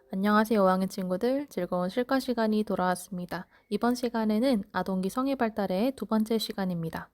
안녕하세요, 5학년 친구들. 즐거운 실과 시간이 돌아왔습니다. 이번 시간에는 아동기 성의 발달의 두 번째 시간입니다.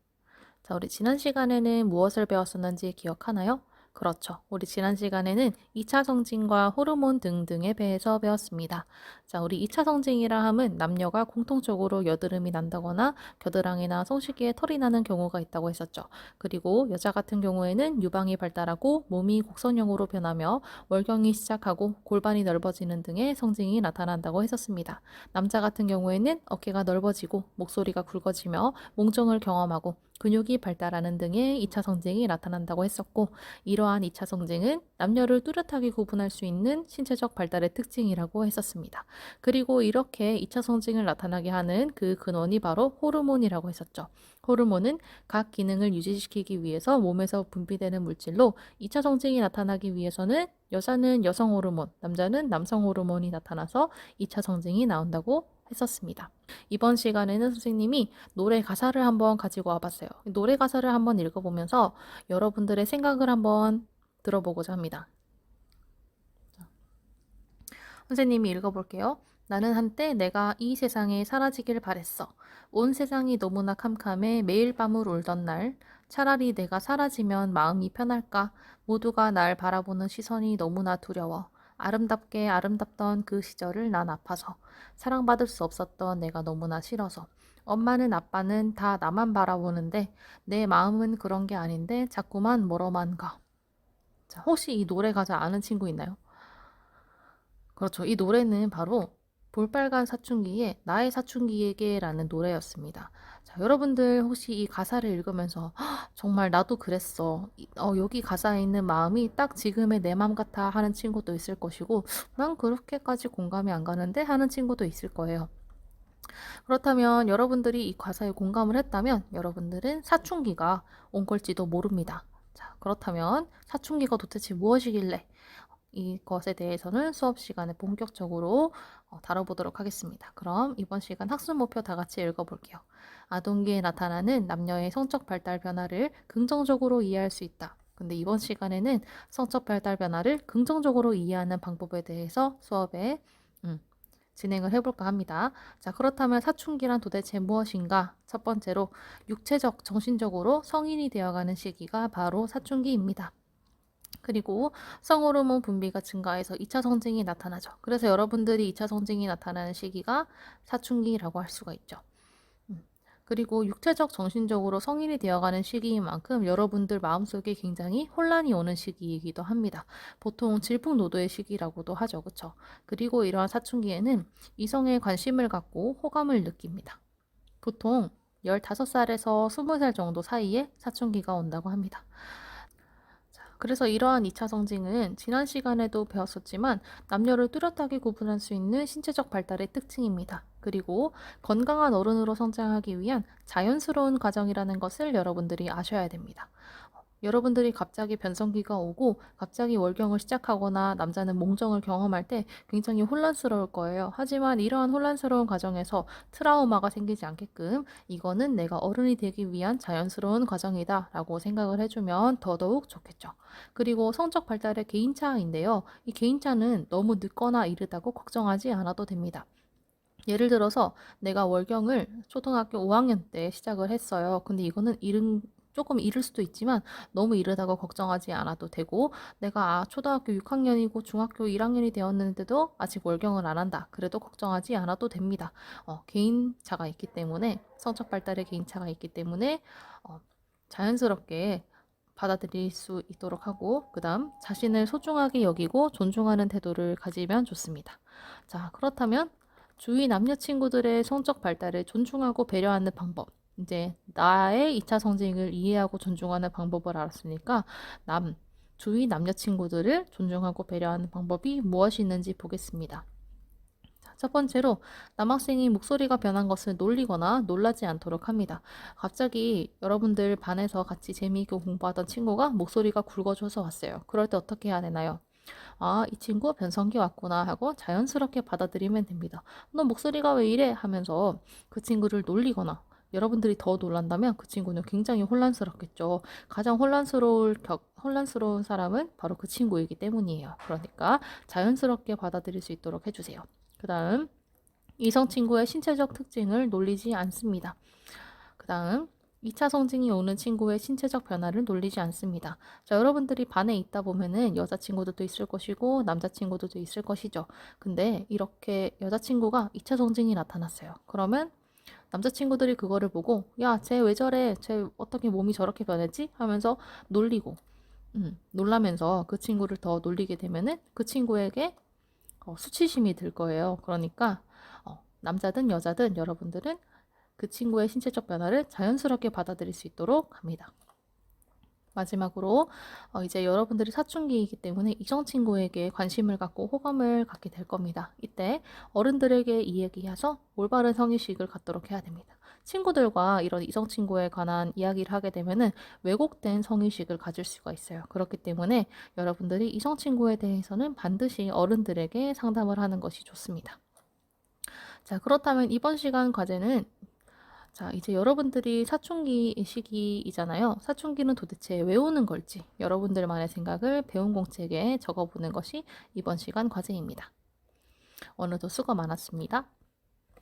자, 우리 지난 시간에는 무엇을 배웠었는지 기억하나요? 그렇죠. 우리 지난 시간에는 2차 성징과 호르몬 등등에 대해서 배웠습니다. 자, 우리 2차 성징이라 함은 남녀가 공통적으로 여드름이 난다거나 겨드랑이나 성시기에 털이 나는 경우가 있다고 했었죠. 그리고 여자 같은 경우에는 유방이 발달하고 몸이 곡선형으로 변하며 월경이 시작하고 골반이 넓어지는 등의 성징이 나타난다고 했었습니다. 남자 같은 경우에는 어깨가 넓어지고 목소리가 굵어지며 몽정을 경험하고 근육이 발달하는 등의 2차 성징이 나타난다고 했었고, 이러한 2차 성징은 남녀를 뚜렷하게 구분할 수 있는 신체적 발달의 특징이라고 했었습니다. 그리고 이렇게 2차 성징을 나타나게 하는 그 근원이 바로 호르몬이라고 했었죠. 호르몬은 각 기능을 유지시키기 위해서 몸에서 분비되는 물질로 2차 성징이 나타나기 위해서는 여자는 여성 호르몬, 남자는 남성 호르몬이 나타나서 2차 성징이 나온다고 했었습니다. 이번 시간에는 선생님이 노래 가사를 한번 가지고 와봤어요. 노래 가사를 한번 읽어보면서 여러분들의 생각을 한번 들어보고자 합니다. 선생님이 읽어볼게요. 나는 한때 내가 이 세상에 사라지길 바랬어. 온 세상이 너무나 캄캄해 매일 밤을 울던 날. 차라리 내가 사라지면 마음이 편할까? 모두가 날 바라보는 시선이 너무나 두려워. 아름답게 아름답던 그 시절을 난 아파서. 사랑받을 수 없었던 내가 너무나 싫어서. 엄마는 아빠는 다 나만 바라보는데 내 마음은 그런 게 아닌데 자꾸만 멀어만 가. 자, 혹시 이 노래 가사 아는 친구 있나요? 그렇죠. 이 노래는 바로 볼빨간 사춘기의 나의 사춘기에게라는 노래였습니다. 자, 여러분들 혹시 이 가사를 읽으면서 정말 나도 그랬어. 여기 가사에 있는 마음이 딱 지금의 내 마음 같아 하는 친구도 있을 것이고, 난 그렇게까지 공감이 안 가는데 하는 친구도 있을 거예요. 그렇다면 여러분들이 이 가사에 공감을 했다면 여러분들은 사춘기가 온 걸지도 모릅니다. 자, 그렇다면 사춘기가 도대체 무엇이길래 이것에 대해서는 수업 시간에 본격적으로 다뤄보도록 하겠습니다. 그럼 이번 시간 학습 목표 다 같이 읽어볼게요. 아동기에 나타나는 남녀의 성적 발달 변화를 긍정적으로 이해할 수 있다. 근데 이번 시간에는 성적 발달 변화를 긍정적으로 이해하는 방법에 대해서 수업에 진행을 해볼까 합니다. 자, 그렇다면 사춘기란 도대체 무엇인가? 첫 번째로 육체적, 정신적으로 성인이 되어가는 시기가 바로 사춘기입니다. 그리고 성호르몬 분비가 증가해서 2차 성징이 나타나죠. 그래서 여러분들이 2차 성징이 나타나는 시기가 사춘기라고 할 수가 있죠. 그리고 육체적, 정신적으로 성인이 되어가는 시기인 만큼 여러분들 마음속에 굉장히 혼란이 오는 시기이기도 합니다. 보통 질풍노도의 시기라고도 하죠. 그렇죠? 그리고 이러한 사춘기에는 이성에 관심을 갖고 호감을 느낍니다. 보통 15살에서 20살 정도 사이에 사춘기가 온다고 합니다. 그래서 이러한 2차 성징은 지난 시간에도 배웠었지만 남녀를 뚜렷하게 구분할 수 있는 신체적 발달의 특징입니다. 그리고 건강한 어른으로 성장하기 위한 자연스러운 과정이라는 것을 여러분들이 아셔야 됩니다. 여러분들이 갑자기 변성기가 오고 갑자기 월경을 시작하거나 남자는 몽정을 경험할 때 굉장히 혼란스러울 거예요. 하지만 이러한 혼란스러운 과정에서 트라우마가 생기지 않게끔 이거는 내가 어른이 되기 위한 자연스러운 과정이다 라고 생각을 해주면 더더욱 좋겠죠. 그리고 성적 발달의 개인차인데요. 이 개인차는 너무 늦거나 이르다고 걱정하지 않아도 됩니다. 예를 들어서 내가 월경을 초등학교 5학년 때 시작을 했어요. 근데 이거는 조금 이를 수도 있지만 너무 이르다고 걱정하지 않아도 되고, 내가 초등학교 6학년이고 중학교 1학년이 되었는데도 아직 월경을 안 한다. 그래도 걱정하지 않아도 됩니다. 개인차가 있기 때문에, 성적 발달의 개인차가 있기 때문에 자연스럽게 받아들일 수 있도록 하고, 그 다음 자신을 소중하게 여기고 존중하는 태도를 가지면 좋습니다. 자, 그렇다면 주위 남녀 친구들의 성적 발달을 존중하고 배려하는 방법. 이제 나의 2차 성징을 이해하고 존중하는 방법을 알았으니까 주위 남녀 친구들을 존중하고 배려하는 방법이 무엇이 있는지 보겠습니다. 자, 첫 번째로 남학생이 목소리가 변한 것을 놀리거나 놀라지 않도록 합니다. 갑자기 여러분들 반에서 같이 재미있게 공부하던 친구가 목소리가 굵어져서 왔어요. 그럴 때 어떻게 해야 되나요? 아, 이 친구 변성기 왔구나 하고 자연스럽게 받아들이면 됩니다. 너 목소리가 왜 이래? 하면서 그 친구를 놀리거나 여러분들이 더 놀란다면 그 친구는 굉장히 혼란스럽겠죠. 가장 혼란스러운 사람은 바로 그 친구이기 때문이에요. 그러니까 자연스럽게 받아들일 수 있도록 해주세요. 그 다음, 이성 친구의 신체적 특징을 놀리지 않습니다. 그 다음, 2차 성징이 오는 친구의 신체적 변화를 놀리지 않습니다. 자, 여러분들이 반에 있다 보면은 여자친구들도 있을 것이고 남자친구들도 있을 것이죠. 근데 이렇게 여자친구가 2차 성징이 나타났어요. 그러면 남자친구들이 그거를 보고 야, 쟤 왜 저래? 쟤 어떻게 몸이 저렇게 변했지? 하면서 놀리고 놀라면서 그 친구를 더 놀리게 되면은 그 친구에게 수치심이 들 거예요. 그러니까 남자든 여자든 여러분들은 그 친구의 신체적 변화를 자연스럽게 받아들일 수 있도록 합니다. 마지막으로 이제 여러분들이 사춘기이기 때문에 이성 친구에게 관심을 갖고 호감을 갖게 될 겁니다. 이때 어른들에게 이야기해서 올바른 성의식을 갖도록 해야 됩니다. 친구들과 이런 이성 친구에 관한 이야기를 하게 되면은 왜곡된 성의식을 가질 수가 있어요. 그렇기 때문에 여러분들이 이성 친구에 대해서는 반드시 어른들에게 상담을 하는 것이 좋습니다. 자, 그렇다면 이번 시간 과제는 자, 이제 여러분들이 사춘기 시기이잖아요. 사춘기는 도대체 왜 오는 걸지 여러분들만의 생각을 배운 공책에 적어보는 것이 이번 시간 과제입니다. 오늘도 수고 많았습니다.